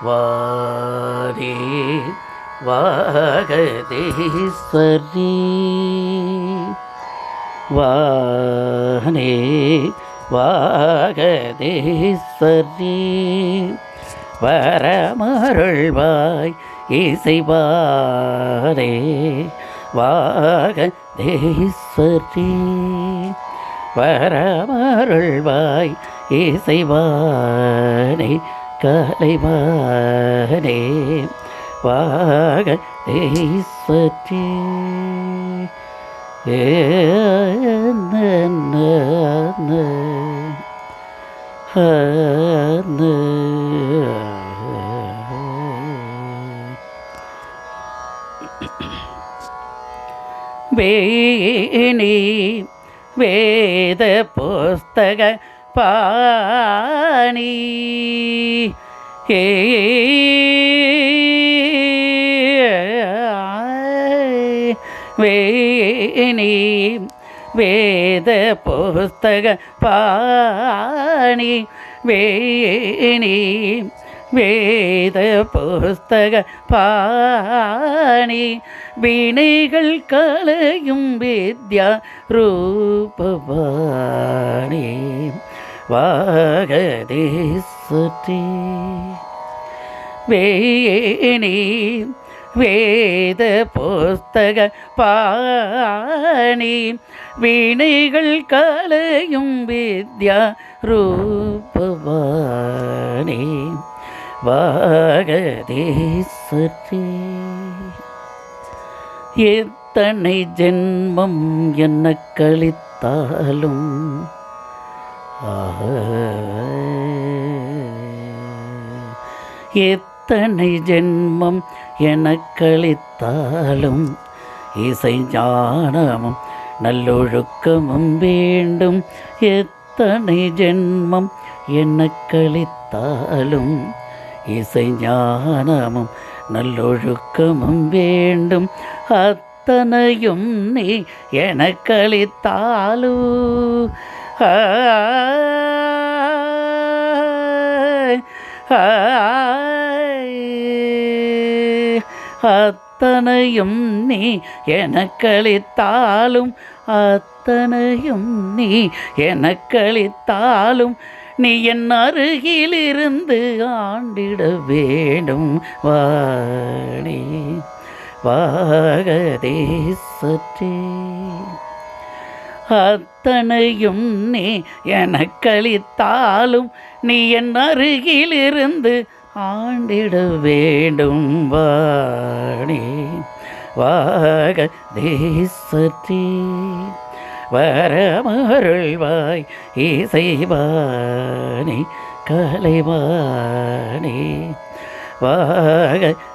வாரே வாகதீஸ்வரி வானே வாகதீஸ்வரி வரமருள்வாய் இசைவாரே வாகதீஸ்வரி வரமருள்வாய் இசைவானே கலைவானே வாகதீஸ்வரி வேணி வேத புஸ்தக பாணி வேணி வேத புஸ்தக பாணி வேணி வேத புஸ்தக பாணி வினைகள் கலையும் வித்யா ரூபவாணி வாகதீஸ்வரி வேணி வேத புஸ்தக பாணி வினைகள் கலையும் வித்யா ரூபவாணி வாகதீஸ்வரி எத்தனை ஜென்மம் என்ன கழித்தாலும் எத்தனை ஜென்மம் என கழித்தாலும் இசை ஞானமும் நல்லொழுக்கமும் வேண்டும். எத்தனை ஜென்மம் என்ன கழித்தாலும் இசை ஞானமும் நல்லொழுக்கமும் வேண்டும். அத்தனையும் நீ என கழித்தாலும் அத்தனையும் நீ எனக்களித்தாலும் அத்தனையும் நீ எனக்களித்தாலும் நீ என் அருகிலிருந்து ஆண்டிட வேண்டும். வாணி வாகதீஸ்வரி அத்தனையும் நீ எனக்களித்தாலும் நீ என் அருகிலிருந்து ஆண்டிட வேண்டும். வாணி வாகதீஸ்வரி வரமருள்வாய் இசைவாணி கலைவாணி வாகதீஸ்வரி